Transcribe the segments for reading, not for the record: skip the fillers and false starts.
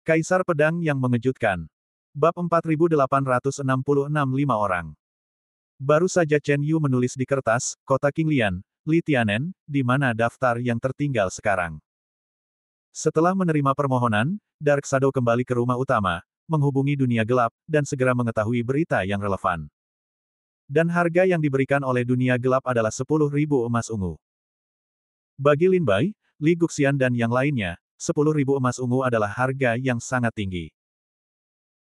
Kaisar Pedang yang Mengejutkan. Bab 4866 5 orang. Baru saja Chen Yu menulis di kertas, kota Qinglian, Li Tianen, di mana daftar yang tertinggal sekarang. Setelah menerima permohonan, Dark Shadow kembali ke rumah utama, menghubungi dunia gelap, dan segera mengetahui berita yang relevan. Dan harga yang diberikan oleh dunia gelap adalah 10.000 emas ungu. Bagi Lin Bai, Li Guxian dan yang lainnya, 10.000 emas ungu adalah harga yang sangat tinggi.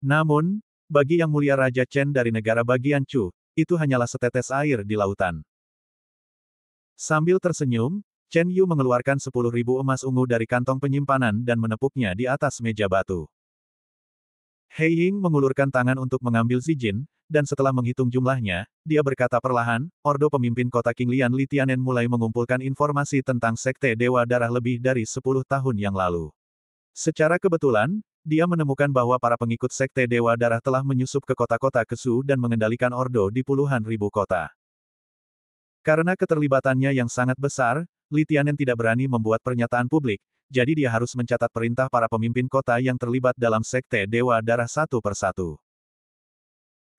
Namun, bagi Yang Mulia Raja Chen dari negara bagian Chu, itu hanyalah setetes air di lautan. Sambil tersenyum, Chen Yu mengeluarkan 10.000 emas ungu dari kantong penyimpanan dan menepuknya di atas meja batu. Hei Ying mengulurkan tangan untuk mengambil Zijin, dan setelah menghitung jumlahnya, dia berkata perlahan, Ordo pemimpin kota Qinglian Li Tianen mulai mengumpulkan informasi tentang Sekte Dewa Darah lebih dari 10 tahun yang lalu. Secara kebetulan, dia menemukan bahwa para pengikut Sekte Dewa Darah telah menyusup ke kota-kota Kesu dan mengendalikan Ordo di puluhan ribu kota. Karena keterlibatannya yang sangat besar, Li Tianen tidak berani membuat pernyataan publik, jadi dia harus mencatat perintah para pemimpin kota yang terlibat dalam Sekte Dewa Darah satu persatu.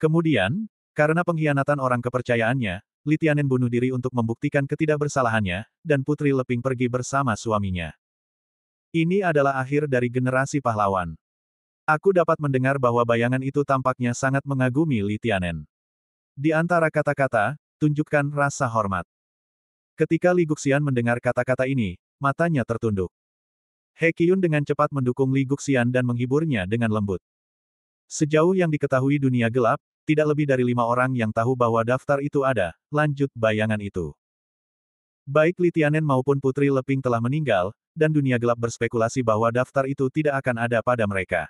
Kemudian, karena pengkhianatan orang kepercayaannya, Li Tianen bunuh diri untuk membuktikan ketidakbersalahannya, dan Putri Leping pergi bersama suaminya. Ini adalah akhir dari generasi pahlawan. Aku dapat mendengar bahwa bayangan itu tampaknya sangat mengagumi Li Tianen. Di antara kata-kata, tunjukkan rasa hormat. Ketika Li Guxian mendengar kata-kata ini, matanya tertunduk. He Qiyun dengan cepat mendukung Li Guxian dan menghiburnya dengan lembut. Sejauh yang diketahui dunia gelap, tidak lebih dari 5 orang yang tahu bahwa daftar itu ada, lanjut bayangan itu. Baik Li Tianen maupun Putri Leping telah meninggal, dan dunia gelap berspekulasi bahwa daftar itu tidak akan ada pada mereka.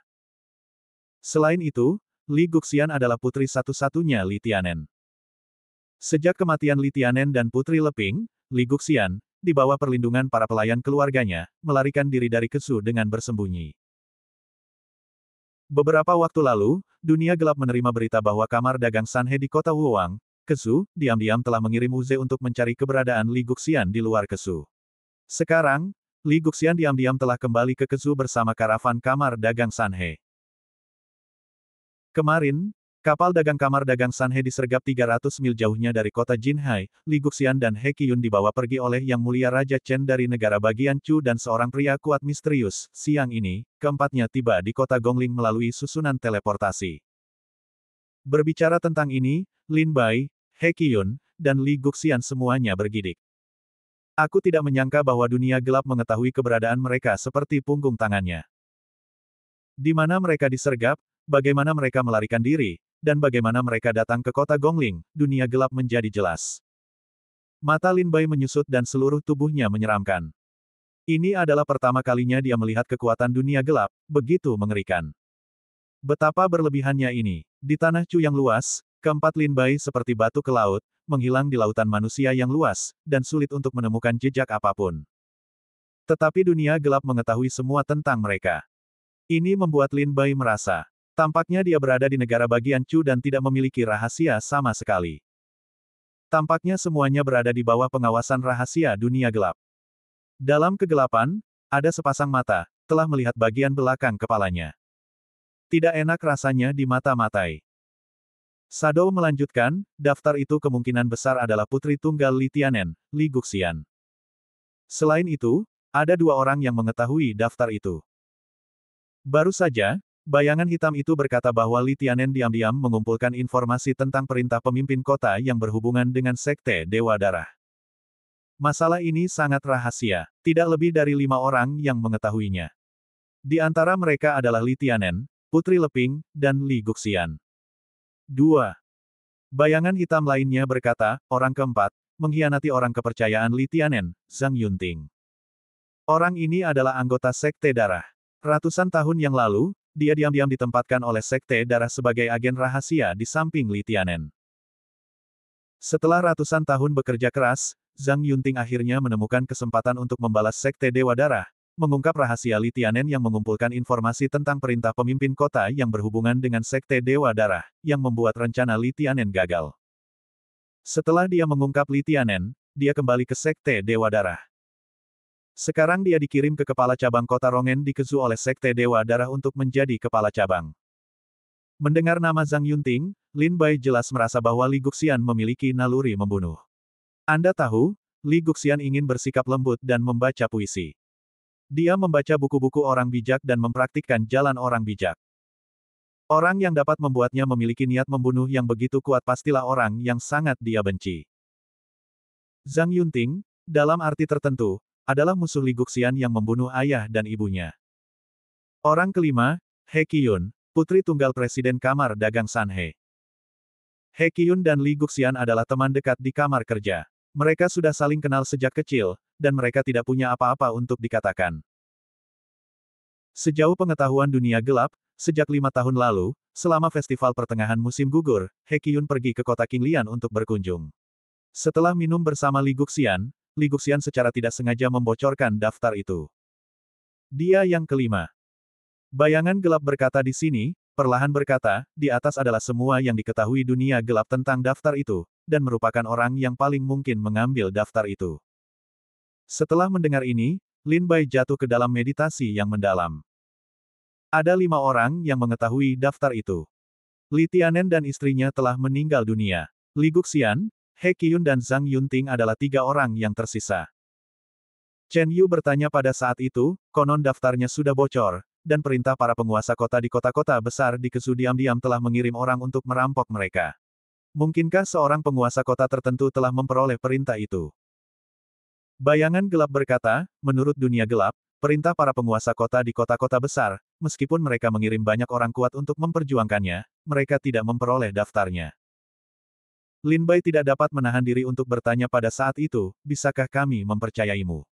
Selain itu, Li Guxian adalah putri satu-satunya Li Tianen. Sejak kematian Li Tianen dan Putri Leping, Li Guxian, di bawah perlindungan para pelayan keluarganya, melarikan diri dari Kesu dengan bersembunyi. Beberapa waktu lalu, dunia gelap menerima berita bahwa kamar dagang Sanhe di kota Wuwang, Kesu, diam-diam telah mengirim Uze untuk mencari keberadaan Li Guxian di luar Kesu. Sekarang, Li Guxian diam-diam telah kembali ke Kesu bersama karavan kamar dagang Sanhe. Kemarin, kapal dagang kamar dagang Sanhe disergap 300 mil jauhnya dari kota Jinhai. Li Guxian dan He Qiyun dibawa pergi oleh Yang Mulia Raja Chen dari negara bagian Chu dan seorang pria kuat misterius. Siang ini, keempatnya tiba di kota Gongling melalui susunan teleportasi. Berbicara tentang ini, Lin Bai, He Qiyun, dan Li Guxian semuanya bergidik. Aku tidak menyangka bahwa dunia gelap mengetahui keberadaan mereka seperti punggung tangannya. Di mana mereka disergap, bagaimana mereka melarikan diri, dan bagaimana mereka datang ke kota Gongling, dunia gelap menjadi jelas. Mata Lin Bai menyusut dan seluruh tubuhnya menyeramkan. Ini adalah pertama kalinya dia melihat kekuatan dunia gelap, begitu mengerikan. Betapa berlebihannya ini. Di tanah Chu yang luas, keempat Lin Bai seperti batu ke laut, menghilang di lautan manusia yang luas, dan sulit untuk menemukan jejak apapun. Tetapi dunia gelap mengetahui semua tentang mereka. Ini membuat Lin Bai merasa, tampaknya dia berada di negara bagian Chu dan tidak memiliki rahasia sama sekali. Tampaknya semuanya berada di bawah pengawasan rahasia dunia gelap. Dalam kegelapan, ada sepasang mata, telah melihat bagian belakang kepalanya. Tidak enak rasanya di mata-matai. Shadow melanjutkan, daftar itu kemungkinan besar adalah putri tunggal Li Tianen, Li Guxian. Selain itu, ada 2 orang yang mengetahui daftar itu. Baru saja, bayangan hitam itu berkata bahwa Li Tianen diam-diam mengumpulkan informasi tentang perintah pemimpin kota yang berhubungan dengan Sekte Dewa Darah. Masalah ini sangat rahasia, tidak lebih dari 5 orang yang mengetahuinya. Di antara mereka adalah Li Tianen, Putri Leping, dan Li Guxian. 2. Bayangan hitam lainnya berkata, orang keempat, mengkhianati orang kepercayaan Li Tianen, Zhang Yunting. Orang ini adalah anggota Sekte Darah. Ratusan tahun yang lalu, dia diam-diam ditempatkan oleh Sekte Darah sebagai agen rahasia di samping Li Tianen. Setelah ratusan tahun bekerja keras, Zhang Yunting akhirnya menemukan kesempatan untuk membalas Sekte Dewa Darah, mengungkap rahasia Li Tianen yang mengumpulkan informasi tentang perintah pemimpin kota yang berhubungan dengan Sekte Dewa Darah, yang membuat rencana Li Tianen gagal. Setelah dia mengungkap Li Tianen, dia kembali ke Sekte Dewa Darah. Sekarang dia dikirim ke kepala cabang kota Rongen di Kezu oleh Sekte Dewa Darah untuk menjadi kepala cabang. Mendengar nama Zhang Yunting, Lin Bai jelas merasa bahwa Li Guxian memiliki naluri membunuh. Anda tahu, Li Guxian ingin bersikap lembut dan membaca puisi. Dia membaca buku-buku orang bijak dan mempraktikkan jalan orang bijak. Orang yang dapat membuatnya memiliki niat membunuh yang begitu kuat pastilah orang yang sangat dia benci. Zhang Yunting, dalam arti tertentu, adalah musuh Li Guxian yang membunuh ayah dan ibunya. Orang kelima, He Qiyun, putri tunggal Presiden Kamar Dagang Sanhe. He Qiyun dan Li Guxian adalah teman dekat di kamar kerja. Mereka sudah saling kenal sejak kecil, dan mereka tidak punya apa-apa untuk dikatakan. Sejauh pengetahuan dunia gelap, sejak 5 tahun lalu, selama festival pertengahan musim gugur, He Qiyun pergi ke kota Qinglian untuk berkunjung. Setelah minum bersama Li Guxian secara tidak sengaja membocorkan daftar itu. Dia yang kelima. Bayangan gelap berkata di sini, perlahan berkata, di atas adalah semua yang diketahui dunia gelap tentang daftar itu, dan merupakan orang yang paling mungkin mengambil daftar itu. Setelah mendengar ini, Lin Bai jatuh ke dalam meditasi yang mendalam. Ada 5 orang yang mengetahui daftar itu. Li Tianen dan istrinya telah meninggal dunia. Li Guxian, He Qiyun dan Zhang Yunting adalah 3 orang yang tersisa. Chen Yu bertanya pada saat itu, konon daftarnya sudah bocor, dan perintah para penguasa kota di kota-kota besar di Kezu diam-diam telah mengirim orang untuk merampok mereka. Mungkinkah seorang penguasa kota tertentu telah memperoleh perintah itu? Bayangan gelap berkata, menurut dunia gelap, perintah para penguasa kota di kota-kota besar, meskipun mereka mengirim banyak orang kuat untuk memperjuangkannya, mereka tidak memperoleh daftarnya. Lin Bai tidak dapat menahan diri untuk bertanya pada saat itu, bisakah kami mempercayaimu?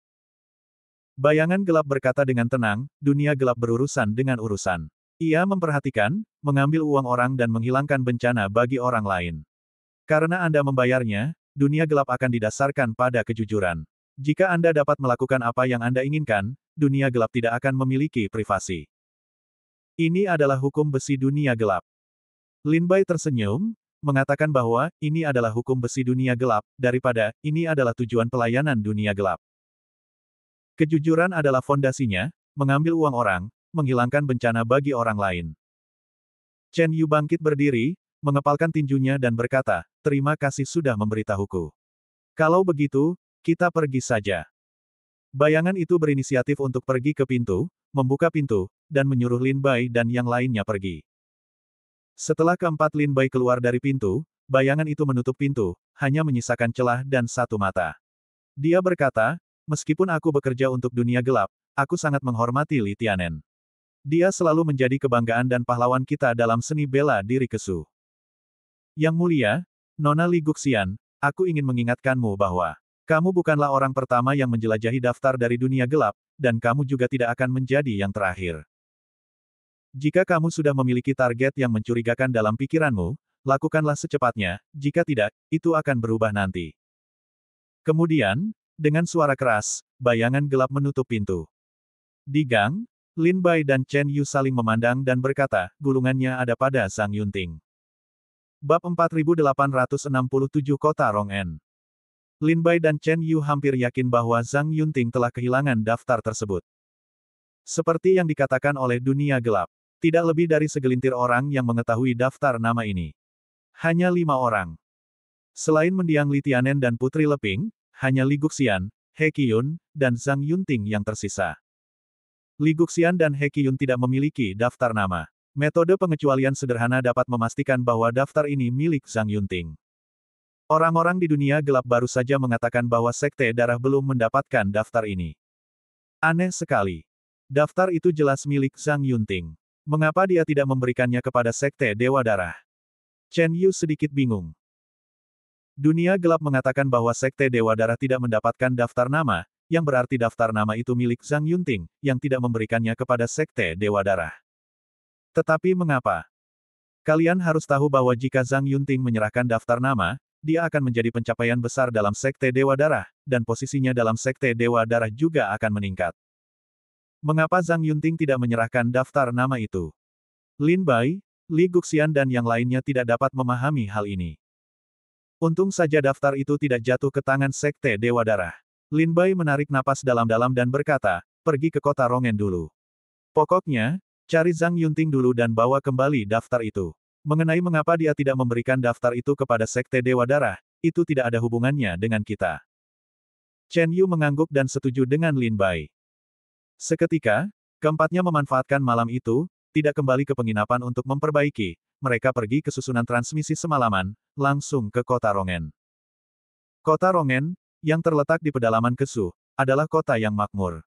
Bayangan gelap berkata dengan tenang, dunia gelap berurusan dengan urusan. Ia memperhatikan, mengambil uang orang dan menghilangkan bencana bagi orang lain. Karena Anda membayarnya, dunia gelap akan didasarkan pada kejujuran. Jika Anda dapat melakukan apa yang Anda inginkan, dunia gelap tidak akan memiliki privasi. Ini adalah hukum besi dunia gelap. Lin Bai tersenyum, mengatakan bahwa, ini adalah hukum besi dunia gelap, daripada, ini adalah tujuan pelayanan dunia gelap. Kejujuran adalah fondasinya, mengambil uang orang, menghilangkan bencana bagi orang lain. Chen Yu bangkit berdiri, mengepalkan tinjunya dan berkata, terima kasih sudah memberitahuku. Kalau begitu, kita pergi saja. Bayangan itu berinisiatif untuk pergi ke pintu, membuka pintu, dan menyuruh Lin Bai dan yang lainnya pergi. Setelah keempat Lin Bai keluar dari pintu, bayangan itu menutup pintu, hanya menyisakan celah dan satu mata. Dia berkata, meskipun aku bekerja untuk dunia gelap, aku sangat menghormati Li Tianen. Dia selalu menjadi kebanggaan dan pahlawan kita dalam seni bela diri Kesu. Yang mulia, Nona Li Guxian, aku ingin mengingatkanmu bahwa kamu bukanlah orang pertama yang menjelajahi daftar dari dunia gelap, dan kamu juga tidak akan menjadi yang terakhir. Jika kamu sudah memiliki target yang mencurigakan dalam pikiranmu, lakukanlah secepatnya, jika tidak, itu akan berubah nanti. Kemudian, dengan suara keras, bayangan gelap menutup pintu. Di gang, Lin Bai dan Chen Yu saling memandang dan berkata, gulungannya ada pada Zhang Yunting. Bab 4867 Kota Rongen. Lin Bai dan Chen Yu hampir yakin bahwa Zhang Yunting telah kehilangan daftar tersebut. Seperti yang dikatakan oleh dunia gelap. Tidak lebih dari segelintir orang yang mengetahui daftar nama ini. Hanya 5 orang. Selain mendiang Li Tianen dan Putri Leping, hanya Li Guxian, He Qiyun, dan Zhang Yunting yang tersisa. Li Guxian dan He Qiyun tidak memiliki daftar nama. Metode pengecualian sederhana dapat memastikan bahwa daftar ini milik Zhang Yunting. Orang-orang di dunia gelap baru saja mengatakan bahwa Sekte Darah belum mendapatkan daftar ini. Aneh sekali. Daftar itu jelas milik Zhang Yunting. Mengapa dia tidak memberikannya kepada Sekte Dewa Darah? Chen Yu sedikit bingung. Dunia gelap mengatakan bahwa Sekte Dewa Darah tidak mendapatkan daftar nama, yang berarti daftar nama itu milik Zhang Yunting, yang tidak memberikannya kepada Sekte Dewa Darah. Tetapi mengapa? Kalian harus tahu bahwa jika Zhang Yunting menyerahkan daftar nama, dia akan menjadi pencapaian besar dalam Sekte Dewa Darah, dan posisinya dalam Sekte Dewa Darah juga akan meningkat. Mengapa Zhang Yunting tidak menyerahkan daftar nama itu? Lin Bai, Li Guxian dan yang lainnya tidak dapat memahami hal ini. Untung saja daftar itu tidak jatuh ke tangan Sekte Dewa Darah. Lin Bai menarik napas dalam-dalam dan berkata, pergi ke kota Rongen dulu. Pokoknya, cari Zhang Yunting dulu dan bawa kembali daftar itu. Mengenai mengapa dia tidak memberikan daftar itu kepada Sekte Dewa Darah, itu tidak ada hubungannya dengan kita. Chen Yu mengangguk dan setuju dengan Lin Bai. Seketika, keempatnya memanfaatkan malam itu, tidak kembali ke penginapan untuk memperbaiki, mereka pergi ke susunan transmisi semalaman, langsung ke kota Rongen. Kota Rongen, yang terletak di pedalaman Kesu, adalah kota yang makmur.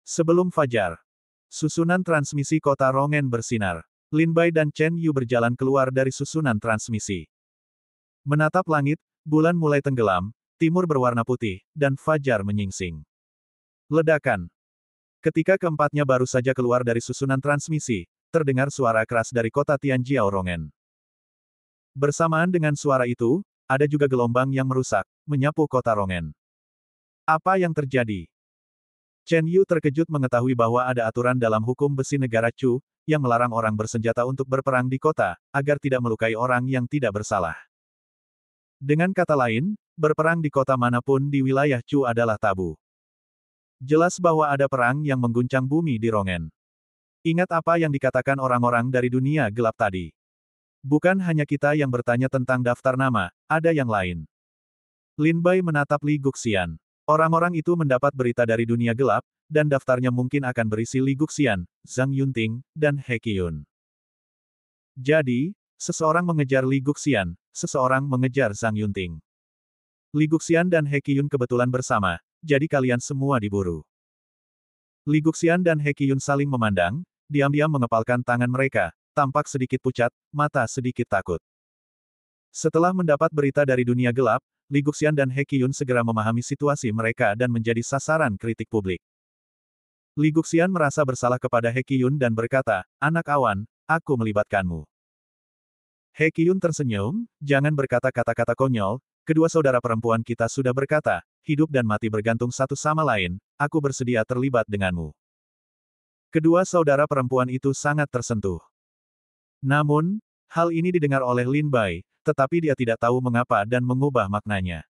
Sebelum fajar, susunan transmisi kota Rongen bersinar. Lin Bai dan Chen Yu berjalan keluar dari susunan transmisi. Menatap langit, bulan mulai tenggelam, timur berwarna putih, dan fajar menyingsing. Ledakan. Ketika keempatnya baru saja keluar dari susunan transmisi, terdengar suara keras dari kota Tianjiao Rongen. Bersamaan dengan suara itu, ada juga gelombang yang merusak, menyapu kota Rongen. Apa yang terjadi? Chen Yu terkejut mengetahui bahwa ada aturan dalam hukum besi negara Chu, yang melarang orang bersenjata untuk berperang di kota, agar tidak melukai orang yang tidak bersalah. Dengan kata lain, berperang di kota manapun di wilayah Chu adalah tabu. Jelas bahwa ada perang yang mengguncang bumi di Rongen. Ingat apa yang dikatakan orang-orang dari dunia gelap tadi. Bukan hanya kita yang bertanya tentang daftar nama, ada yang lain. Lin Bai menatap Li Guxian. Orang-orang itu mendapat berita dari dunia gelap, dan daftarnya mungkin akan berisi Li Guxian, Zhang Yunting, dan He Qiyun. Jadi, seseorang mengejar Li Guxian, seseorang mengejar Zhang Yunting. Li Guxian dan He Qiyun kebetulan bersama, jadi kalian semua diburu. Li Guxian dan He Qiyun saling memandang, diam-diam mengepalkan tangan mereka, tampak sedikit pucat, mata sedikit takut. Setelah mendapat berita dari dunia gelap, Li Guxian dan He Qiyun segera memahami situasi mereka dan menjadi sasaran kritik publik. Li Guxian merasa bersalah kepada He Qiyun dan berkata, anak awan, aku melibatkanmu. He Qiyun tersenyum, jangan berkata kata-kata konyol, kedua saudara perempuan kita sudah berkata, hidup dan mati bergantung satu sama lain, aku bersedia terlibat denganmu. Kedua saudara perempuan itu sangat tersentuh. Namun, hal ini didengar oleh Lin Bai, tetapi dia tidak tahu mengapa dan mengubah maknanya.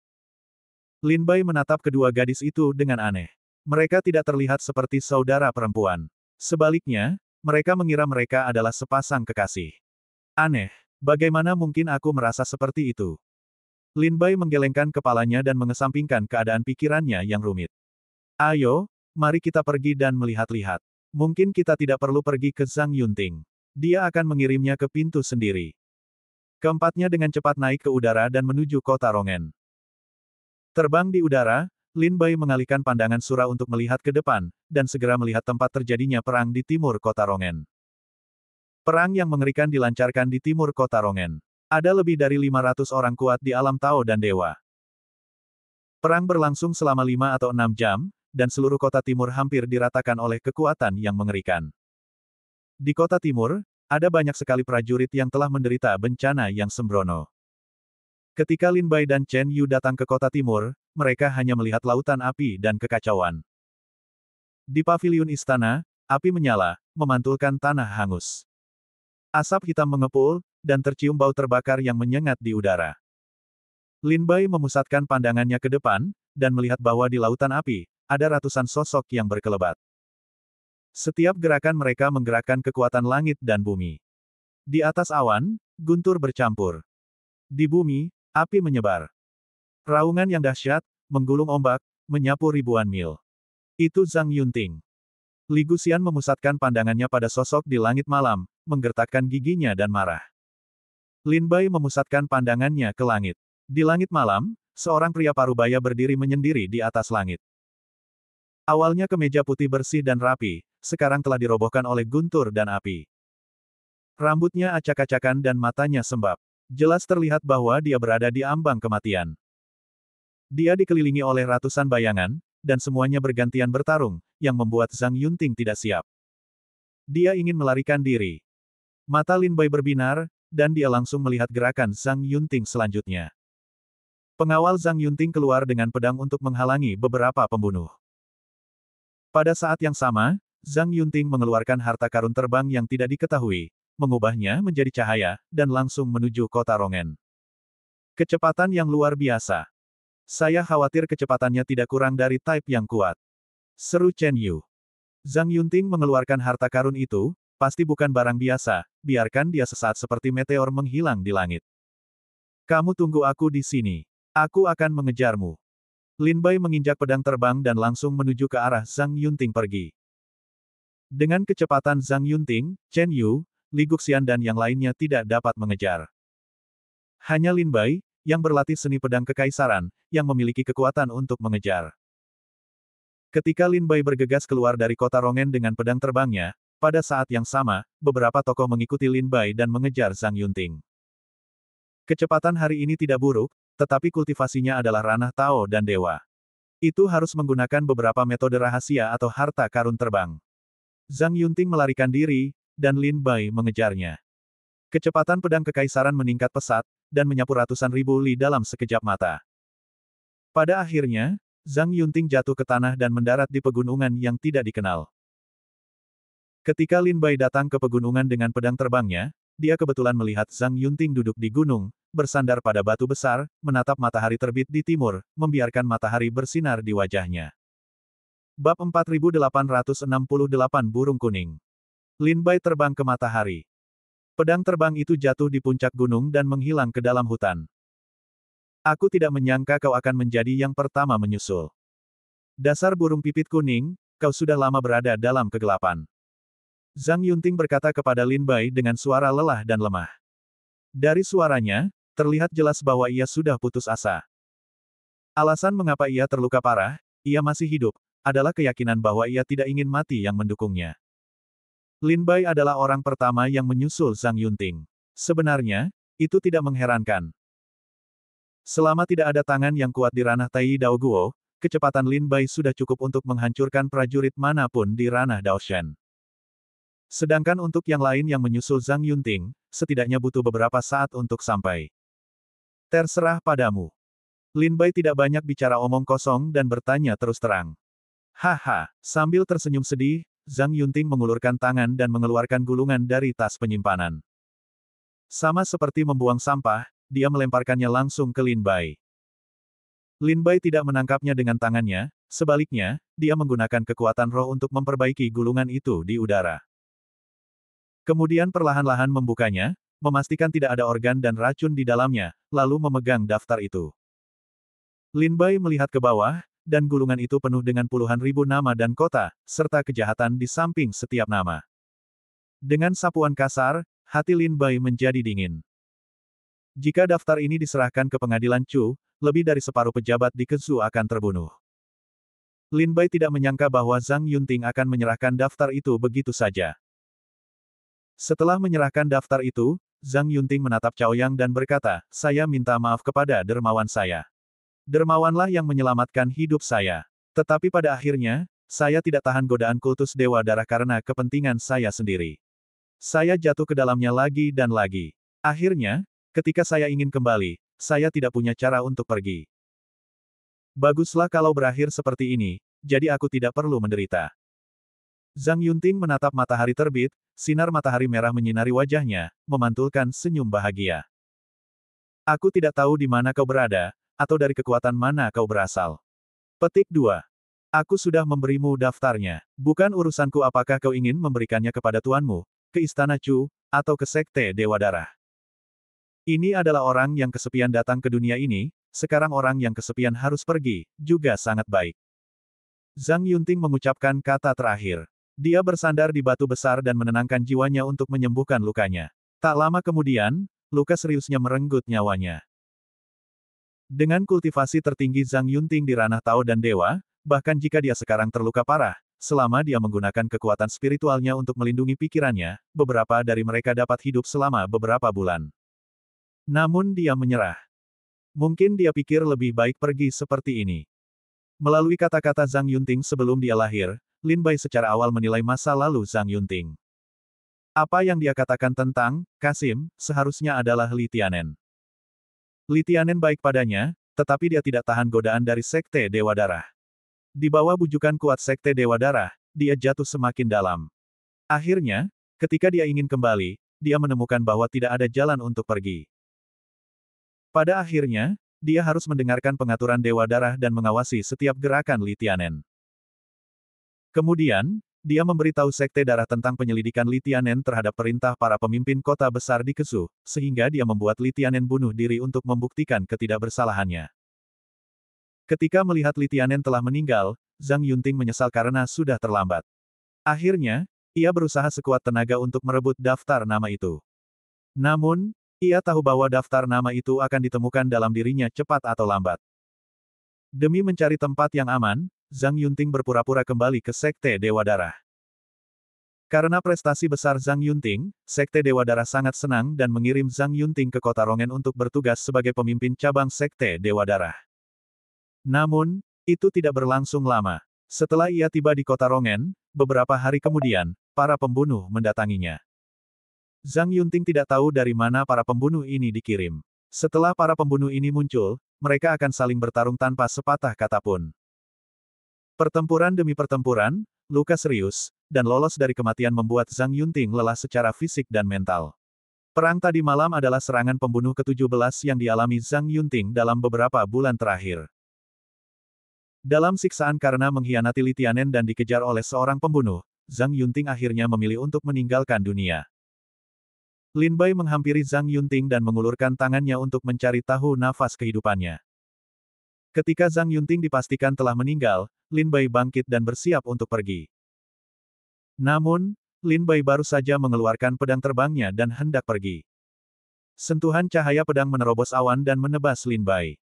Lin Bai menatap kedua gadis itu dengan aneh. Mereka tidak terlihat seperti saudara perempuan. Sebaliknya, mereka mengira mereka adalah sepasang kekasih. Aneh, bagaimana mungkin aku merasa seperti itu? Lin Bai menggelengkan kepalanya dan mengesampingkan keadaan pikirannya yang rumit. Ayo, mari kita pergi dan melihat-lihat. Mungkin kita tidak perlu pergi ke Zhang Yunting. Dia akan mengirimnya ke pintu sendiri. Keempatnya dengan cepat naik ke udara dan menuju kota Rongen. Terbang di udara, Lin Bai mengalihkan pandangan surah untuk melihat ke depan, dan segera melihat tempat terjadinya perang di timur kota Rongen. Perang yang mengerikan dilancarkan di timur kota Rongen. Ada lebih dari 500 orang kuat di alam Tao dan Dewa. Perang berlangsung selama 5 atau 6 jam, dan seluruh kota timur hampir diratakan oleh kekuatan yang mengerikan. Di kota timur, ada banyak sekali prajurit yang telah menderita bencana yang sembrono. Ketika Lin Bai dan Chen Yu datang ke kota timur, mereka hanya melihat lautan api dan kekacauan. Di paviliun istana, api menyala, memantulkan tanah hangus. Asap hitam mengepul, dan tercium bau terbakar yang menyengat di udara. Lin Bai memusatkan pandangannya ke depan, dan melihat bahwa di lautan api, ada ratusan sosok yang berkelebat. Setiap gerakan mereka menggerakkan kekuatan langit dan bumi. Di atas awan, guntur bercampur. Di bumi, api menyebar. Raungan yang dahsyat, menggulung ombak, menyapu ribuan mil. Itu Zhang Yunting. Li Guxian memusatkan pandangannya pada sosok di langit malam, menggertakkan giginya dan marah. Lin Bai memusatkan pandangannya ke langit. Di langit malam, seorang pria parubaya berdiri menyendiri di atas langit. Awalnya kemeja putih bersih dan rapi, sekarang telah dirobohkan oleh guntur dan api. Rambutnya acak-acakan dan matanya sembab. Jelas terlihat bahwa dia berada di ambang kematian. Dia dikelilingi oleh ratusan bayangan, dan semuanya bergantian bertarung, yang membuat Zhang Yunting tidak siap. Dia ingin melarikan diri. Mata Lin Bai berbinar, dan dia langsung melihat gerakan Zhang Yunting selanjutnya. Pengawal Zhang Yunting keluar dengan pedang untuk menghalangi beberapa pembunuh. Pada saat yang sama, Zhang Yunting mengeluarkan harta karun terbang yang tidak diketahui, mengubahnya menjadi cahaya, dan langsung menuju kota Rongen. Kecepatan yang luar biasa. Saya khawatir kecepatannya tidak kurang dari type yang kuat. Seru Chen Yu. Zhang Yunting mengeluarkan harta karun itu, pasti bukan barang biasa, biarkan dia sesaat seperti meteor menghilang di langit. Kamu tunggu aku di sini. Aku akan mengejarmu. Lin Bai menginjak pedang terbang dan langsung menuju ke arah Zhang Yunting pergi. Dengan kecepatan Zhang Yunting, Chen Yu, Li Guxian dan yang lainnya tidak dapat mengejar. Hanya Lin Bai, yang berlatih seni pedang kekaisaran, yang memiliki kekuatan untuk mengejar. Ketika Lin Bai bergegas keluar dari kota Rongen dengan pedang terbangnya, pada saat yang sama, beberapa tokoh mengikuti Lin Bai dan mengejar Zhang Yunting. Kecepatan hari ini tidak buruk, tetapi kultivasinya adalah ranah Tao dan Dewa. Itu harus menggunakan beberapa metode rahasia atau harta karun terbang. Zhang Yunting melarikan diri, dan Lin Bai mengejarnya. Kecepatan pedang kekaisaran meningkat pesat, dan menyapu ratusan ribu li dalam sekejap mata. Pada akhirnya, Zhang Yunting jatuh ke tanah dan mendarat di pegunungan yang tidak dikenal. Ketika Lin Bai datang ke pegunungan dengan pedang terbangnya, dia kebetulan melihat Zhang Yunting duduk di gunung, bersandar pada batu besar, menatap matahari terbit di timur, membiarkan matahari bersinar di wajahnya. Bab 4868 Burung Kuning. Lin Bai terbang ke matahari. Pedang terbang itu jatuh di puncak gunung dan menghilang ke dalam hutan. Aku tidak menyangka kau akan menjadi yang pertama menyusul. Dasar burung pipit kuning, kau sudah lama berada dalam kegelapan. Zhang Yunting berkata kepada Lin Bai dengan suara lelah dan lemah. Dari suaranya, terlihat jelas bahwa ia sudah putus asa. Alasan mengapa ia terluka parah, ia masih hidup, adalah keyakinan bahwa ia tidak ingin mati yang mendukungnya. Lin Bai adalah orang pertama yang menyusul Zhang Yunting. Sebenarnya, itu tidak mengherankan. Selama tidak ada tangan yang kuat di ranah Tai Dao Guo, kecepatan Lin Bai sudah cukup untuk menghancurkan prajurit manapun di ranah Daoshan. Sedangkan untuk yang lain yang menyusul Zhang Yunting, setidaknya butuh beberapa saat untuk sampai. Terserah padamu. Lin Bai tidak banyak bicara omong kosong dan bertanya terus terang. Haha, sambil tersenyum sedih, Zhang Yunting mengulurkan tangan dan mengeluarkan gulungan dari tas penyimpanan. Sama seperti membuang sampah, dia melemparkannya langsung ke Lin Bai. Lin Bai tidak menangkapnya dengan tangannya, sebaliknya, dia menggunakan kekuatan roh untuk memperbaiki gulungan itu di udara. Kemudian perlahan-lahan membukanya, memastikan tidak ada organ dan racun di dalamnya, lalu memegang daftar itu. Lin Bai melihat ke bawah, dan gulungan itu penuh dengan puluhan ribu nama dan kota, serta kejahatan di samping setiap nama. Dengan sapuan kasar, hati Lin Bai menjadi dingin. Jika daftar ini diserahkan ke pengadilan Chu, lebih dari separuh pejabat di Kezu akan terbunuh. Lin Bai tidak menyangka bahwa Zhang Yunting akan menyerahkan daftar itu begitu saja. Setelah menyerahkan daftar itu, Zhang Yunting menatap Cao Yang dan berkata, saya minta maaf kepada dermawan saya. Dermawanlah yang menyelamatkan hidup saya. Tetapi pada akhirnya, saya tidak tahan godaan kultus Dewa Darah karena kepentingan saya sendiri. Saya jatuh ke dalamnya lagi dan lagi. Akhirnya, ketika saya ingin kembali, saya tidak punya cara untuk pergi. Baguslah kalau berakhir seperti ini, jadi aku tidak perlu menderita. Zhang Yunting menatap matahari terbit, sinar matahari merah menyinari wajahnya, memantulkan senyum bahagia. Aku tidak tahu di mana kau berada, atau dari kekuatan mana kau berasal. Petik 2. Aku sudah memberimu daftarnya. Bukan urusanku apakah kau ingin memberikannya kepada tuanmu, ke Istana Chu, atau ke Sekte Dewa Darah. Ini adalah orang yang kesepian datang ke dunia ini, sekarang orang yang kesepian harus pergi, juga sangat baik. Zhang Yunting mengucapkan kata terakhir. Dia bersandar di batu besar dan menenangkan jiwanya untuk menyembuhkan lukanya. Tak lama kemudian, luka seriusnya merenggut nyawanya. Dengan kultivasi tertinggi Zhang Yunting di ranah Tao dan Dewa, bahkan jika dia sekarang terluka parah, selama dia menggunakan kekuatan spiritualnya untuk melindungi pikirannya, beberapa dari mereka dapat hidup selama beberapa bulan. Namun dia menyerah. Mungkin dia pikir lebih baik pergi seperti ini. Melalui kata-kata Zhang Yunting sebelum dia lahir, Lin Bai secara awal menilai masa lalu Zhang Yunting. Apa yang dia katakan tentang Kasim, seharusnya adalah Li Tianen. Li Tianen baik padanya, tetapi dia tidak tahan godaan dari Sekte Dewa Darah. Di bawah bujukan kuat Sekte Dewa Darah, dia jatuh semakin dalam. Akhirnya, ketika dia ingin kembali, dia menemukan bahwa tidak ada jalan untuk pergi. Pada akhirnya, dia harus mendengarkan pengaturan Dewa Darah dan mengawasi setiap gerakan Li Tianen. Kemudian, dia memberitahu Sekte Darah tentang penyelidikan Li Tianen terhadap perintah para pemimpin kota besar di Kesu, sehingga dia membuat Li Tianen bunuh diri untuk membuktikan ketidakbersalahannya. Ketika melihat Li Tianen telah meninggal, Zhang Yunting menyesal karena sudah terlambat. Akhirnya, ia berusaha sekuat tenaga untuk merebut daftar nama itu. Namun, ia tahu bahwa daftar nama itu akan ditemukan dalam dirinya cepat atau lambat. Demi mencari tempat yang aman, Zhang Yunting berpura-pura kembali ke Sekte Dewa Darah. Karena prestasi besar Zhang Yunting, Sekte Dewa Darah sangat senang dan mengirim Zhang Yunting ke kota Rongen untuk bertugas sebagai pemimpin cabang Sekte Dewa Darah. Namun, itu tidak berlangsung lama. Setelah ia tiba di kota Rongen, beberapa hari kemudian, para pembunuh mendatanginya. Zhang Yunting tidak tahu dari mana para pembunuh ini dikirim. Setelah para pembunuh ini muncul, mereka akan saling bertarung tanpa sepatah kata pun. Pertempuran demi pertempuran, luka serius, dan lolos dari kematian membuat Zhang Yunting lelah secara fisik dan mental. Perang tadi malam adalah serangan pembunuh ke-17 yang dialami Zhang Yunting dalam beberapa bulan terakhir. Dalam siksaan karena mengkhianati Li Tianen dan dikejar oleh seorang pembunuh, Zhang Yunting akhirnya memilih untuk meninggalkan dunia. Lin Bai menghampiri Zhang Yunting dan mengulurkan tangannya untuk mencari tahu nafas kehidupannya. Ketika Zhang Yunting dipastikan telah meninggal, Lin Bai bangkit dan bersiap untuk pergi. Namun, Lin Bai baru saja mengeluarkan pedang terbangnya dan hendak pergi. Sentuhan cahaya pedang menerobos awan dan menebas Lin Bai.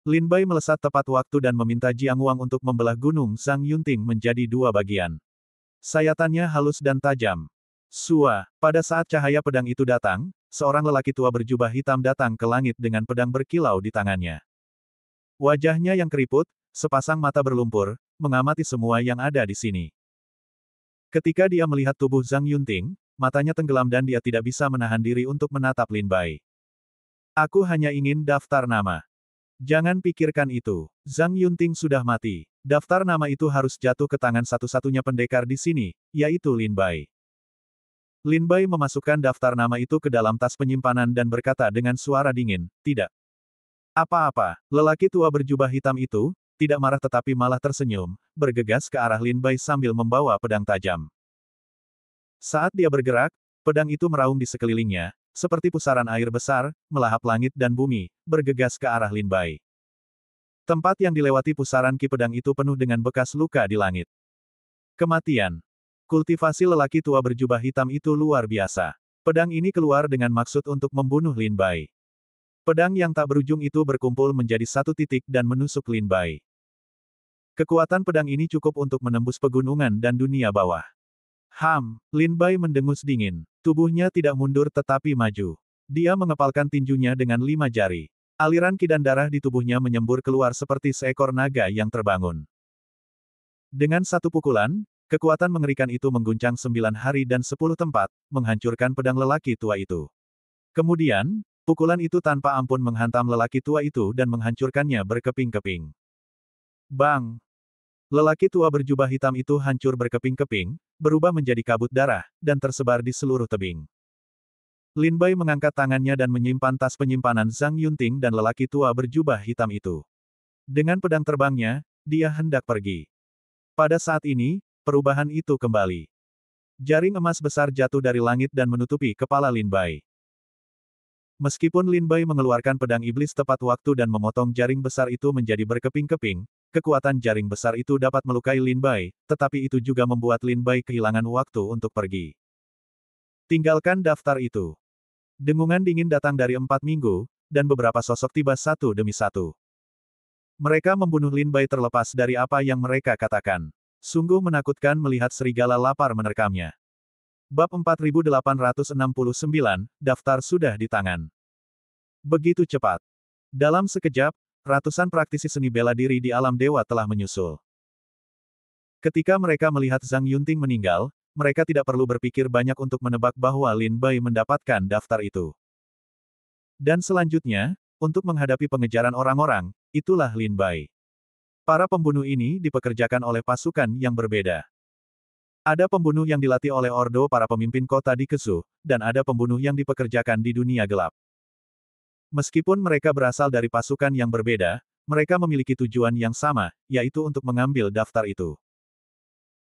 Lin Bai melesat tepat waktu dan meminta Jiang Wang untuk membelah gunung Zhang Yunting menjadi dua bagian. Sayatannya halus dan tajam. Sua, pada saat cahaya pedang itu datang, seorang lelaki tua berjubah hitam datang ke langit dengan pedang berkilau di tangannya. Wajahnya yang keriput, sepasang mata berlumpur, mengamati semua yang ada di sini. Ketika dia melihat tubuh Zhang Yunting, matanya tenggelam dan dia tidak bisa menahan diri untuk menatap Lin Bai. Aku hanya ingin daftar nama. Jangan pikirkan itu. Zhang Yunting sudah mati. Daftar nama itu harus jatuh ke tangan satu-satunya pendekar di sini, yaitu Lin Bai. Lin Bai memasukkan daftar nama itu ke dalam tas penyimpanan dan berkata dengan suara dingin, "Tidak. Apa-apa." Lelaki tua berjubah hitam itu, tidak marah tetapi malah tersenyum, bergegas ke arah Lin Bai sambil membawa pedang tajam. Saat dia bergerak, pedang itu meraung di sekelilingnya, seperti pusaran air besar, melahap langit dan bumi, bergegas ke arah Lin Bai. Tempat yang dilewati pusaran ki pedang itu penuh dengan bekas luka di langit. Kematian. Kultivasi lelaki tua berjubah hitam itu luar biasa. Pedang ini keluar dengan maksud untuk membunuh Lin Bai. Pedang yang tak berujung itu berkumpul menjadi satu titik dan menusuk Lin Bai. Kekuatan pedang ini cukup untuk menembus pegunungan dan dunia bawah. Lin Bai mendengus dingin. Tubuhnya tidak mundur tetapi maju. Dia mengepalkan tinjunya dengan 5 jari. Aliran ki dan darah di tubuhnya menyembur keluar seperti seekor naga yang terbangun. Dengan satu pukulan, kekuatan mengerikan itu mengguncang 9 hari dan 10 tempat, menghancurkan pedang lelaki tua itu. Kemudian, pukulan itu tanpa ampun menghantam lelaki tua itu dan menghancurkannya berkeping-keping. Bang! Lelaki tua berjubah hitam itu hancur berkeping-keping, berubah menjadi kabut darah, dan tersebar di seluruh tebing. Lin Bai mengangkat tangannya dan menyimpan tas penyimpanan Zhang Yunting dan lelaki tua berjubah hitam itu. Dengan pedang terbangnya, dia hendak pergi. Pada saat ini, perubahan itu kembali. Jaring emas besar jatuh dari langit dan menutupi kepala Lin Bai. Meskipun Lin Bai mengeluarkan pedang iblis tepat waktu dan memotong jaring besar itu menjadi berkeping-keping, kekuatan jaring besar itu dapat melukai Lin Bai, tetapi itu juga membuat Lin Bai kehilangan waktu untuk pergi. Tinggalkan daftar itu. Dengungan dingin datang dari 4 minggu, dan beberapa sosok tiba satu demi satu. Mereka membunuh Lin Bai terlepas dari apa yang mereka katakan. Sungguh menakutkan melihat serigala lapar menerkamnya. Bab 4869, daftar sudah di tangan. Begitu cepat. Dalam sekejap, ratusan praktisi seni bela diri di alam dewa telah menyusul. Ketika mereka melihat Zhang Yunting meninggal, mereka tidak perlu berpikir banyak untuk menebak bahwa Lin Bai mendapatkan daftar itu. Dan selanjutnya, untuk menghadapi pengejaran orang-orang, itulah Lin Bai. Para pembunuh ini dipekerjakan oleh pasukan yang berbeda. Ada pembunuh yang dilatih oleh ordo para pemimpin kota di Kesu, dan ada pembunuh yang dipekerjakan di dunia gelap. Meskipun mereka berasal dari pasukan yang berbeda, mereka memiliki tujuan yang sama, yaitu untuk mengambil daftar itu.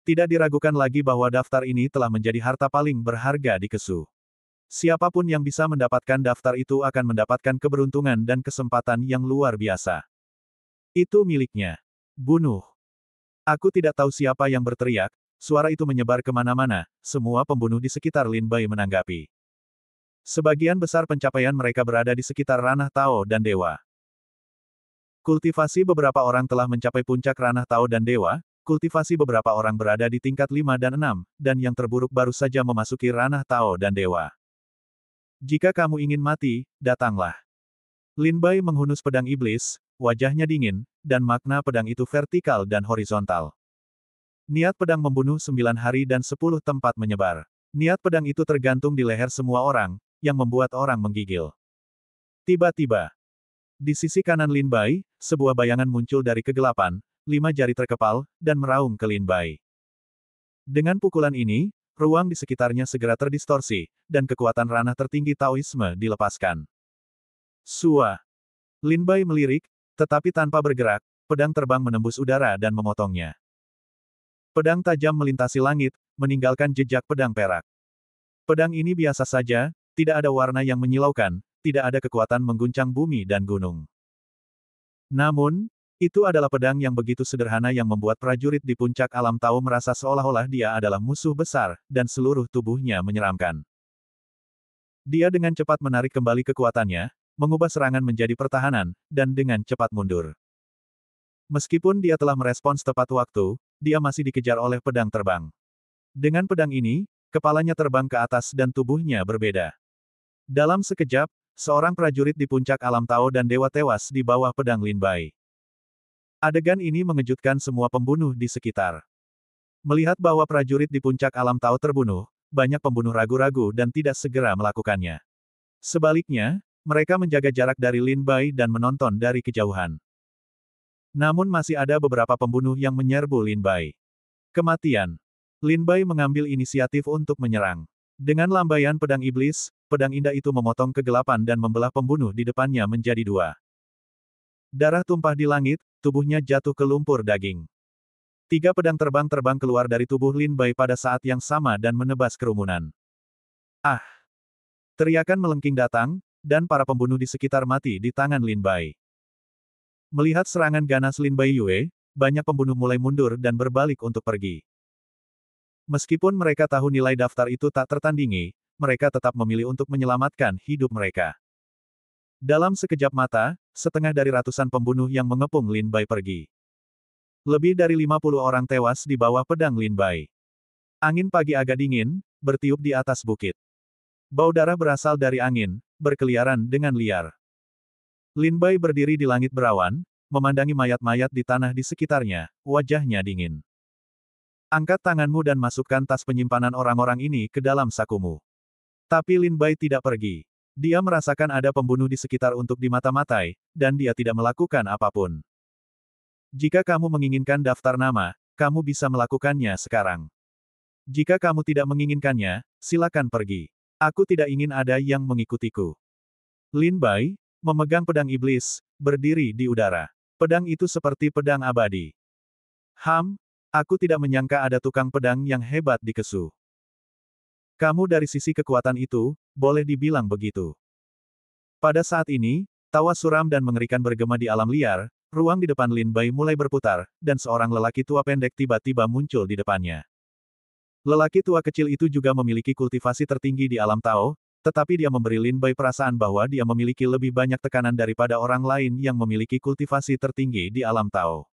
Tidak diragukan lagi bahwa daftar ini telah menjadi harta paling berharga di Kesu. Siapapun yang bisa mendapatkan daftar itu akan mendapatkan keberuntungan dan kesempatan yang luar biasa. Itu miliknya. Bunuh. Aku tidak tahu siapa yang berteriak, suara itu menyebar kemana-mana, semua pembunuh di sekitar Lin Bai menanggapi. Sebagian besar pencapaian mereka berada di sekitar ranah Tao dan Dewa. Kultivasi beberapa orang telah mencapai puncak ranah Tao dan Dewa, kultivasi beberapa orang berada di tingkat 5 dan 6, dan yang terburuk baru saja memasuki ranah Tao dan Dewa. Jika kamu ingin mati, datanglah. Lin Bai menghunus pedang iblis, wajahnya dingin, dan makna pedang itu vertikal dan horizontal. Niat pedang membunuh 9 hari dan 10 tempat menyebar. Niat pedang itu tergantung di leher semua orang, yang membuat orang menggigil. Tiba-tiba, di sisi kanan Lin Bai, sebuah bayangan muncul dari kegelapan, 5 jari terkepal, dan meraung ke Lin Bai. Dengan pukulan ini, ruang di sekitarnya segera terdistorsi, dan kekuatan ranah tertinggi Taoisme dilepaskan. Sua. Lin Bai melirik, tetapi tanpa bergerak, pedang terbang menembus udara dan memotongnya. Pedang tajam melintasi langit, meninggalkan jejak pedang perak. Pedang ini biasa saja, tidak ada warna yang menyilaukan, tidak ada kekuatan mengguncang bumi dan gunung. Namun, itu adalah pedang yang begitu sederhana yang membuat prajurit di puncak alam Tao merasa seolah-olah dia adalah musuh besar, dan seluruh tubuhnya menyeramkan. Dia dengan cepat menarik kembali kekuatannya, mengubah serangan menjadi pertahanan, dan dengan cepat mundur. Meskipun dia telah merespons tepat waktu, dia masih dikejar oleh pedang terbang. Dengan pedang ini, kepalanya terbang ke atas dan tubuhnya berbeda. Dalam sekejap, seorang prajurit di puncak alam Tao dan Dewa tewas di bawah pedang Lin Bai. Adegan ini mengejutkan semua pembunuh di sekitar. Melihat bahwa prajurit di puncak alam Tao terbunuh, banyak pembunuh ragu-ragu dan tidak segera melakukannya. Sebaliknya, mereka menjaga jarak dari Lin Bai dan menonton dari kejauhan. Namun masih ada beberapa pembunuh yang menyerbu Lin Bai. Kematian. Lin Bai mengambil inisiatif untuk menyerang. Dengan lambaian pedang iblis, pedang indah itu memotong kegelapan dan membelah pembunuh di depannya menjadi 2. Darah tumpah di langit, tubuhnya jatuh ke lumpur daging. 3 pedang terbang keluar dari tubuh Lin Bai pada saat yang sama dan menebas kerumunan. Ah! Teriakan melengking datang, dan para pembunuh di sekitar mati di tangan Lin Bai. Melihat serangan ganas Lin Bai Yue, banyak pembunuh mulai mundur dan berbalik untuk pergi. Meskipun mereka tahu nilai daftar itu tak tertandingi, mereka tetap memilih untuk menyelamatkan hidup mereka. Dalam sekejap mata, setengah dari ratusan pembunuh yang mengepung Lin Bai pergi. Lebih dari 50 orang tewas di bawah pedang Lin Bai. Angin pagi agak dingin, bertiup di atas bukit. Bau darah berasal dari angin, berkeliaran dengan liar. Lin Bai berdiri di langit berawan, memandangi mayat-mayat di tanah di sekitarnya, wajahnya dingin. Angkat tanganmu dan masukkan tas penyimpanan orang-orang ini ke dalam sakumu. Tapi Lin Bai tidak pergi. Dia merasakan ada pembunuh di sekitar untuk dimata-matai, dan dia tidak melakukan apapun. Jika kamu menginginkan daftar nama, kamu bisa melakukannya sekarang. Jika kamu tidak menginginkannya, silakan pergi. Aku tidak ingin ada yang mengikutiku. Lin Bai, memegang pedang iblis, berdiri di udara. Pedang itu seperti pedang abadi. Aku tidak menyangka ada tukang pedang yang hebat di Kesu. Kamu dari sisi kekuatan itu, boleh dibilang begitu. Pada saat ini, tawa suram dan mengerikan bergema di alam liar, ruang di depan Lin Bai mulai berputar, dan seorang lelaki tua pendek tiba-tiba muncul di depannya. Lelaki tua kecil itu juga memiliki kultivasi tertinggi di alam Tao, tetapi dia memberi Lin Bai perasaan bahwa dia memiliki lebih banyak tekanan daripada orang lain yang memiliki kultivasi tertinggi di alam Tao.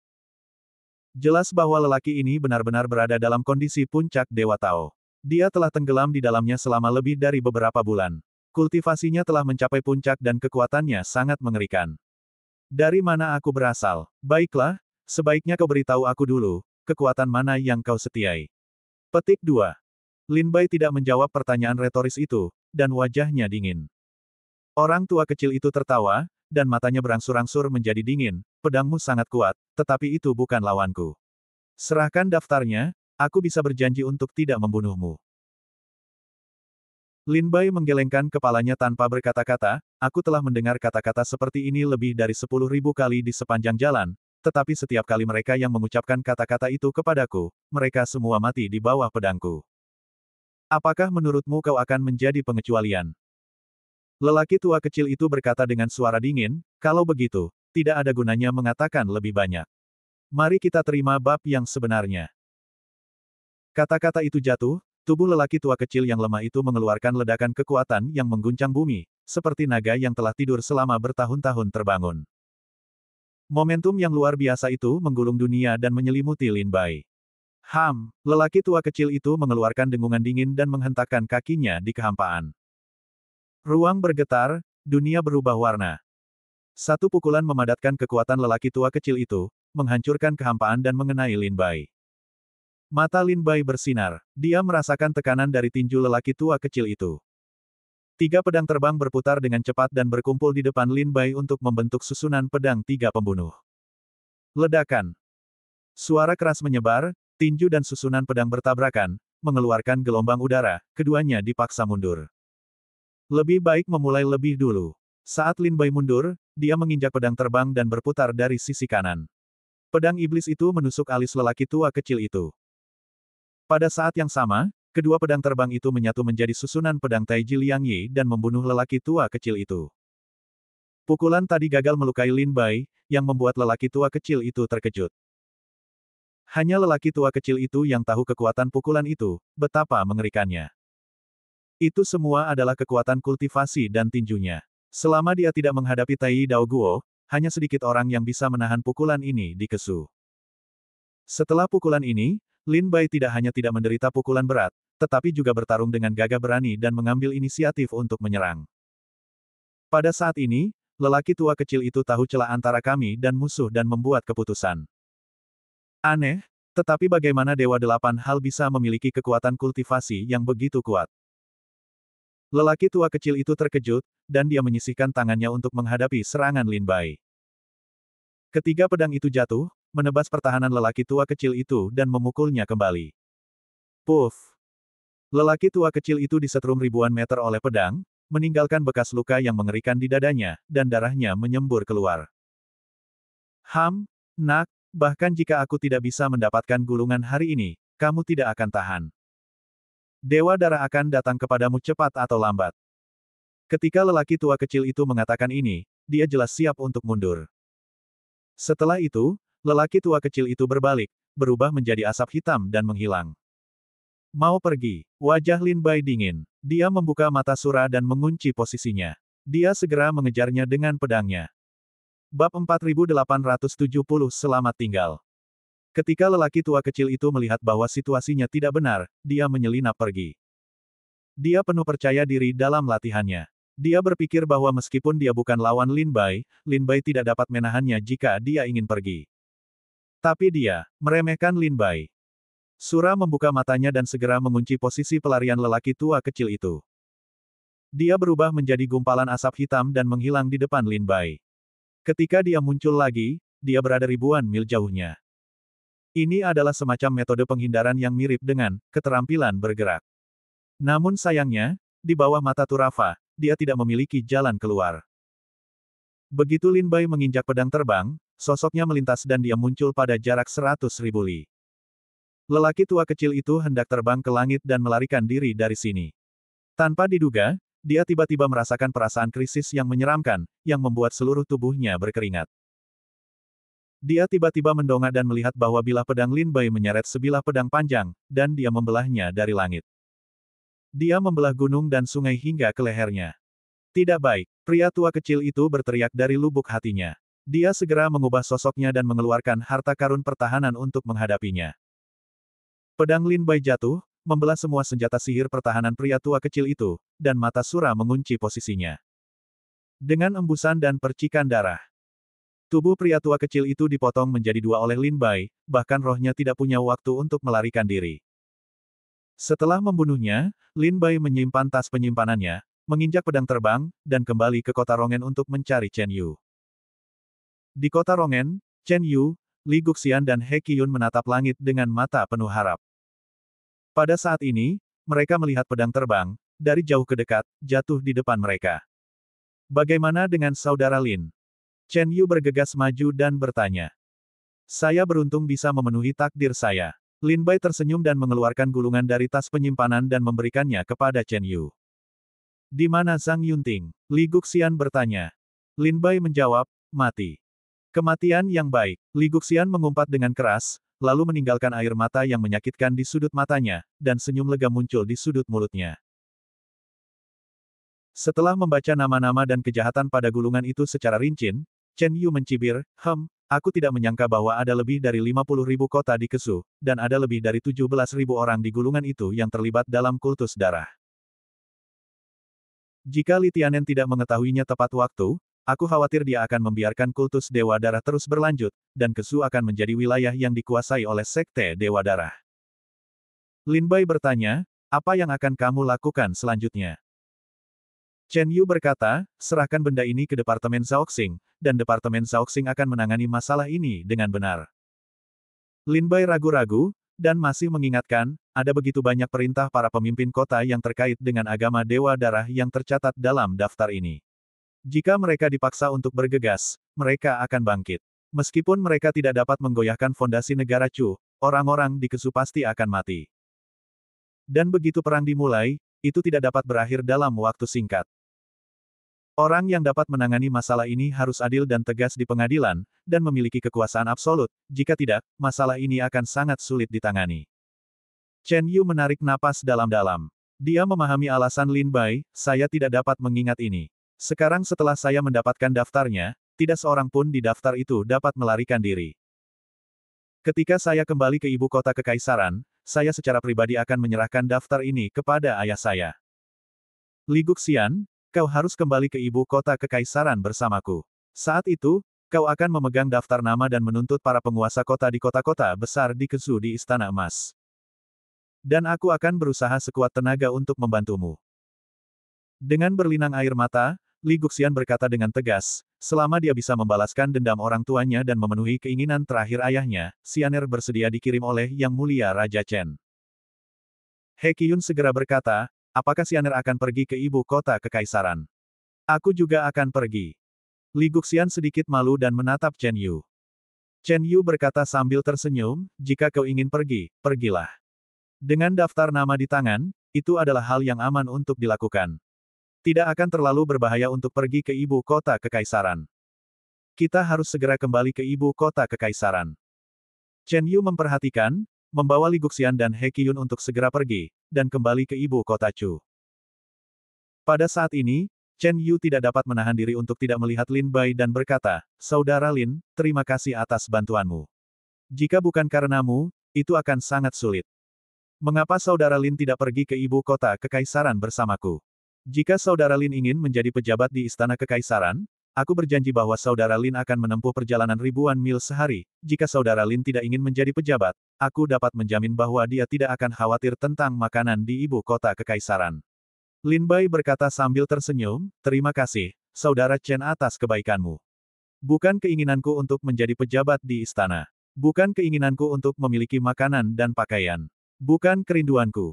Jelas bahwa lelaki ini benar-benar berada dalam kondisi puncak Dewa Tao. Dia telah tenggelam di dalamnya selama lebih dari beberapa bulan. Kultivasinya telah mencapai puncak dan kekuatannya sangat mengerikan. Dari mana aku berasal? Baiklah, sebaiknya kau beritahu aku dulu, kekuatan mana yang kau setiai. Petik 2. Lin Bai tidak menjawab pertanyaan retoris itu, dan wajahnya dingin. Orang tua kecil itu tertawa, dan matanya berangsur-angsur menjadi dingin. Pedangmu sangat kuat, tetapi itu bukan lawanku. Serahkan daftarnya, aku bisa berjanji untuk tidak membunuhmu. Lin Bai menggelengkan kepalanya tanpa berkata-kata, aku telah mendengar kata-kata seperti ini lebih dari 10.000 kali di sepanjang jalan, tetapi setiap kali mereka yang mengucapkan kata-kata itu kepadaku, mereka semua mati di bawah pedangku. Apakah menurutmu kau akan menjadi pengecualian? Lelaki tua kecil itu berkata dengan suara dingin, kalau begitu, tidak ada gunanya mengatakan lebih banyak. Mari kita terima bab yang sebenarnya. Kata-kata itu jatuh, tubuh lelaki tua kecil yang lemah itu mengeluarkan ledakan kekuatan yang mengguncang bumi, seperti naga yang telah tidur selama bertahun-tahun terbangun. Momentum yang luar biasa itu menggulung dunia dan menyelimuti Lin Bai. Lelaki tua kecil itu mengeluarkan dengungan dingin dan menghentakkan kakinya di kehampaan. Ruang bergetar, dunia berubah warna. Satu pukulan memadatkan kekuatan lelaki tua kecil itu, menghancurkan kehampaan dan mengenai Lin Bai. Mata Lin Bai bersinar. Dia merasakan tekanan dari tinju lelaki tua kecil itu. 3 pedang terbang berputar dengan cepat dan berkumpul di depan Lin Bai untuk membentuk susunan pedang 3 pembunuh. Ledakan. Suara keras menyebar, tinju dan susunan pedang bertabrakan, mengeluarkan gelombang udara, keduanya dipaksa mundur. Lebih baik memulai lebih dulu. Saat Lin Bai mundur, dia menginjak pedang terbang dan berputar dari sisi kanan. Pedang iblis itu menusuk alis lelaki tua kecil itu. Pada saat yang sama, kedua pedang terbang itu menyatu menjadi susunan pedang Taiji Liang Yi dan membunuh lelaki tua kecil itu. Pukulan tadi gagal melukai Lin Bai, yang membuat lelaki tua kecil itu terkejut. Hanya lelaki tua kecil itu yang tahu kekuatan pukulan itu, betapa mengerikannya. Itu semua adalah kekuatan kultivasi dan tinjunya. Selama dia tidak menghadapi Tai Dao Guo, hanya sedikit orang yang bisa menahan pukulan ini di kesu. Setelah pukulan ini, Lin Bai tidak hanya tidak menderita pukulan berat, tetapi juga bertarung dengan gagah berani dan mengambil inisiatif untuk menyerang. Pada saat ini, lelaki tua kecil itu tahu celah antara kami dan musuh dan membuat keputusan. Aneh, tetapi bagaimana Dewa Delapan Hal bisa memiliki kekuatan kultivasi yang begitu kuat? Lelaki tua kecil itu terkejut, dan dia menyisihkan tangannya untuk menghadapi serangan Lin Bai. Ketiga pedang itu jatuh, menebas pertahanan lelaki tua kecil itu dan memukulnya kembali. Puff! Lelaki tua kecil itu disetrum ribuan meter oleh pedang, meninggalkan bekas luka yang mengerikan di dadanya, dan darahnya menyembur keluar. Nak, bahkan jika aku tidak bisa mendapatkan gulungan hari ini, kamu tidak akan tahan. Dewa Darah akan datang kepadamu cepat atau lambat. Ketika lelaki tua kecil itu mengatakan ini, dia jelas siap untuk mundur. Setelah itu, lelaki tua kecil itu berbalik, berubah menjadi asap hitam dan menghilang. Mau pergi. Wajah Lin Bai dingin. Dia membuka mata Sura dan mengunci posisinya. Dia segera mengejarnya dengan pedangnya. Bab 4870 Selamat tinggal. Ketika lelaki tua kecil itu melihat bahwa situasinya tidak benar, dia menyelinap pergi. Dia penuh percaya diri dalam latihannya. Dia berpikir bahwa meskipun dia bukan lawan Lin Bai tidak dapat menahannya jika dia ingin pergi. Tapi dia meremehkan Lin Bai. Sura membuka matanya dan segera mengunci posisi pelarian lelaki tua kecil itu. Dia berubah menjadi gumpalan asap hitam dan menghilang di depan Lin Bai. Ketika dia muncul lagi, dia berada ribuan mil jauhnya. Ini adalah semacam metode penghindaran yang mirip dengan keterampilan bergerak. Namun sayangnya, di bawah mata Turafa, dia tidak memiliki jalan keluar. Begitu Lin Bai menginjak pedang terbang, sosoknya melintas dan dia muncul pada jarak 100.000 li. Lelaki tua kecil itu hendak terbang ke langit dan melarikan diri dari sini. Tanpa diduga, dia tiba-tiba merasakan perasaan krisis yang menyeramkan, yang membuat seluruh tubuhnya berkeringat. Dia tiba-tiba mendongak dan melihat bahwa bilah pedang Lin Bai menyeret sebilah pedang panjang, dan dia membelahnya dari langit. Dia membelah gunung dan sungai hingga ke lehernya. Tidak baik, pria tua kecil itu berteriak dari lubuk hatinya. Dia segera mengubah sosoknya dan mengeluarkan harta karun pertahanan untuk menghadapinya. Pedang Lin Bai jatuh, membelah semua senjata sihir pertahanan pria tua kecil itu, dan mata Sura mengunci posisinya. Dengan embusan dan percikan darah, tubuh pria tua kecil itu dipotong menjadi 2 oleh Lin Bai, bahkan rohnya tidak punya waktu untuk melarikan diri. Setelah membunuhnya, Lin Bai menyimpan tas penyimpanannya, menginjak pedang terbang, dan kembali ke kota Rongen untuk mencari Chen Yu. Di kota Rongen, Chen Yu, Li Guxian dan He Qiyun menatap langit dengan mata penuh harap. Pada saat ini, mereka melihat pedang terbang, dari jauh ke dekat, jatuh di depan mereka. Bagaimana dengan saudara Lin? Chen Yu bergegas maju dan bertanya. Saya beruntung bisa memenuhi takdir saya. Lin Bai tersenyum dan mengeluarkan gulungan dari tas penyimpanan dan memberikannya kepada Chen Yu. Di mana Zhang Yunting? Li Guxian bertanya. Lin Bai menjawab, mati. Kematian yang baik. Li Guxian mengumpat dengan keras, lalu meninggalkan air mata yang menyakitkan di sudut matanya, dan senyum lega muncul di sudut mulutnya. Setelah membaca nama-nama dan kejahatan pada gulungan itu secara rinci, Chen Yu mencibir, aku tidak menyangka bahwa ada lebih dari 50.000 kota di Kesu, dan ada lebih dari 17.000 orang di gulungan itu yang terlibat dalam kultus darah. Jika Li Tianen tidak mengetahuinya tepat waktu, aku khawatir dia akan membiarkan kultus Dewa Darah terus berlanjut, dan Kesu akan menjadi wilayah yang dikuasai oleh Sekte Dewa Darah. Lin Bai bertanya, apa yang akan kamu lakukan selanjutnya? Chen Yu berkata, serahkan benda ini ke Departemen Zhaoxing, dan Departemen Zhaoxing akan menangani masalah ini dengan benar. Lin Bai ragu-ragu, dan masih mengingatkan, ada begitu banyak perintah para pemimpin kota yang terkait dengan agama Dewa Darah yang tercatat dalam daftar ini. Jika mereka dipaksa untuk bergegas, mereka akan bangkit. Meskipun mereka tidak dapat menggoyahkan fondasi negara Chu, orang-orang di Kesu pasti akan mati. Dan begitu perang dimulai, itu tidak dapat berakhir dalam waktu singkat. Orang yang dapat menangani masalah ini harus adil dan tegas di pengadilan, dan memiliki kekuasaan absolut, jika tidak, masalah ini akan sangat sulit ditangani. Chen Yu menarik napas dalam-dalam. Dia memahami alasan Lin Bai, saya tidak dapat mengingat ini. Sekarang setelah saya mendapatkan daftarnya, tidak seorang pun di daftar itu dapat melarikan diri. Ketika saya kembali ke ibu kota kekaisaran, saya secara pribadi akan menyerahkan daftar ini kepada ayah saya. Li Guxian, kau harus kembali ke ibu kota kekaisaran bersamaku. Saat itu, kau akan memegang daftar nama dan menuntut para penguasa kota di kota-kota besar di Kesu di Istana Emas. Dan aku akan berusaha sekuat tenaga untuk membantumu. Dengan berlinang air mata, Li Guxian berkata dengan tegas, selama dia bisa membalaskan dendam orang tuanya dan memenuhi keinginan terakhir ayahnya, Xianer bersedia dikirim oleh Yang Mulia Raja Chen. He Qiyun segera berkata, apakah Xianer akan pergi ke ibu kota kekaisaran? Aku juga akan pergi. Li Guxian sedikit malu dan menatap Chen Yu. Chen Yu berkata sambil tersenyum, jika kau ingin pergi, pergilah. Dengan daftar nama di tangan, itu adalah hal yang aman untuk dilakukan. Tidak akan terlalu berbahaya untuk pergi ke ibu kota kekaisaran. Kita harus segera kembali ke ibu kota kekaisaran. Chen Yu memperhatikan, membawa Li Guxian dan He Qiyun untuk segera pergi, dan kembali ke ibu kota Chu. Pada saat ini, Chen Yu tidak dapat menahan diri untuk tidak melihat Lin Bai dan berkata, Saudara Lin, terima kasih atas bantuanmu. Jika bukan karenamu, itu akan sangat sulit. Mengapa Saudara Lin tidak pergi ke ibu kota kekaisaran bersamaku? Jika Saudara Lin ingin menjadi pejabat di istana kekaisaran, aku berjanji bahwa Saudara Lin akan menempuh perjalanan ribuan mil sehari. Jika Saudara Lin tidak ingin menjadi pejabat, aku dapat menjamin bahwa dia tidak akan khawatir tentang makanan di ibu kota kekaisaran. Lin Bai berkata sambil tersenyum, terima kasih, Saudara Chen atas kebaikanmu. Bukan keinginanku untuk menjadi pejabat di istana. Bukan keinginanku untuk memiliki makanan dan pakaian. Bukan kerinduanku.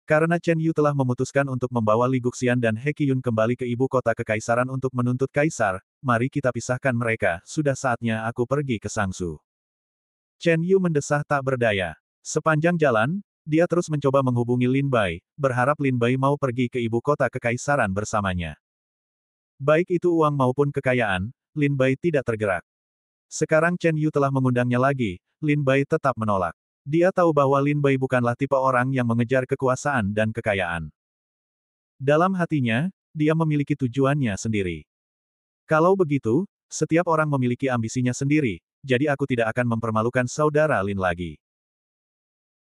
Karena Chen Yu telah memutuskan untuk membawa Li Guxian dan He Qiyun kembali ke ibu kota kekaisaran untuk menuntut kaisar, mari kita pisahkan mereka, sudah saatnya aku pergi ke Sangsu. Chen Yu mendesah tak berdaya. Sepanjang jalan, dia terus mencoba menghubungi Lin Bai, berharap Lin Bai mau pergi ke ibu kota kekaisaran bersamanya. Baik itu uang maupun kekayaan, Lin Bai tidak tergerak. Sekarang Chen Yu telah mengundangnya lagi, Lin Bai tetap menolak. Dia tahu bahwa Lin Bai bukanlah tipe orang yang mengejar kekuasaan dan kekayaan. Dalam hatinya, dia memiliki tujuannya sendiri. Kalau begitu, setiap orang memiliki ambisinya sendiri, jadi aku tidak akan mempermalukan Saudara Lin lagi.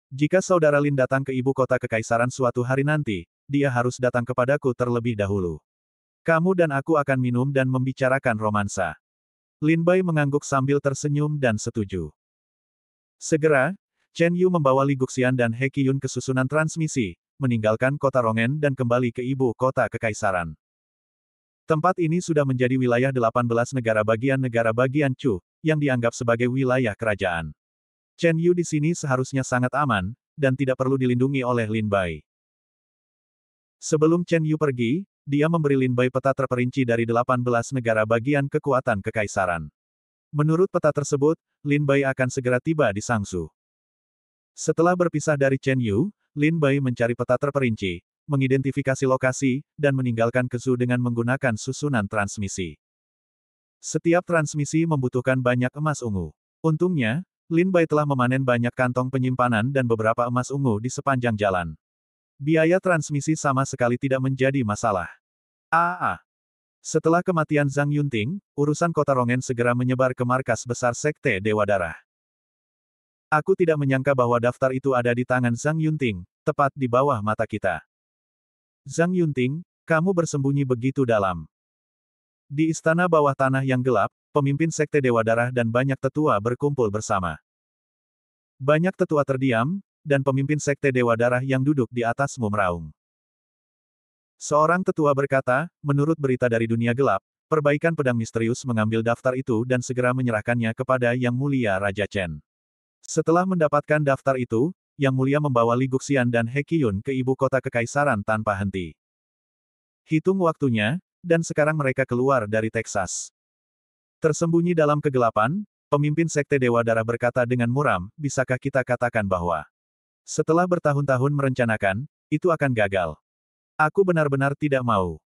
Jika Saudara Lin datang ke ibu kota kekaisaran suatu hari nanti, dia harus datang kepadaku terlebih dahulu. Kamu dan aku akan minum dan membicarakan romansa. Lin Bai mengangguk sambil tersenyum dan setuju. Segera, Chen Yu membawa Li Guxian dan He Qiyun ke susunan transmisi, meninggalkan kota Rongen dan kembali ke ibu kota kekaisaran. Tempat ini sudah menjadi wilayah 18 negara bagian Chu, yang dianggap sebagai wilayah kerajaan. Chen Yu di sini seharusnya sangat aman, dan tidak perlu dilindungi oleh Lin Bai. Sebelum Chen Yu pergi, dia memberi Lin Bai peta terperinci dari 18 negara bagian kekuatan kekaisaran. Menurut peta tersebut, Lin Bai akan segera tiba di Sangsu. Setelah berpisah dari Chen Yu, Lin Bai mencari peta terperinci, mengidentifikasi lokasi, dan meninggalkan Kesu dengan menggunakan susunan transmisi. Setiap transmisi membutuhkan banyak emas ungu. Untungnya, Lin Bai telah memanen banyak kantong penyimpanan dan beberapa emas ungu di sepanjang jalan. Biaya transmisi sama sekali tidak menjadi masalah. Setelah kematian Zhang Yunting, urusan kota Rongen segera menyebar ke markas besar Sekte Dewa Darah. Aku tidak menyangka bahwa daftar itu ada di tangan Zhang Yunting, tepat di bawah mata kita. Zhang Yunting, kamu bersembunyi begitu dalam. Di istana bawah tanah yang gelap, pemimpin Sekte Dewa Darah dan banyak tetua berkumpul bersama. Banyak tetua terdiam, dan pemimpin Sekte Dewa Darah yang duduk di atasmu meraung. Seorang tetua berkata, menurut berita dari dunia gelap, perbaikan pedang misterius mengambil daftar itu dan segera menyerahkannya kepada Yang Mulia Raja Chen. Setelah mendapatkan daftar itu, Yang Mulia membawa Li Guxian dan He Qiyun ke ibu kota kekaisaran tanpa henti. Hitung waktunya, dan sekarang mereka keluar dari Texas. Tersembunyi dalam kegelapan, pemimpin Sekte Dewa Darah berkata dengan muram, bisakah kita katakan bahwa setelah bertahun-tahun merencanakan, itu akan gagal? Aku benar-benar tidak mau.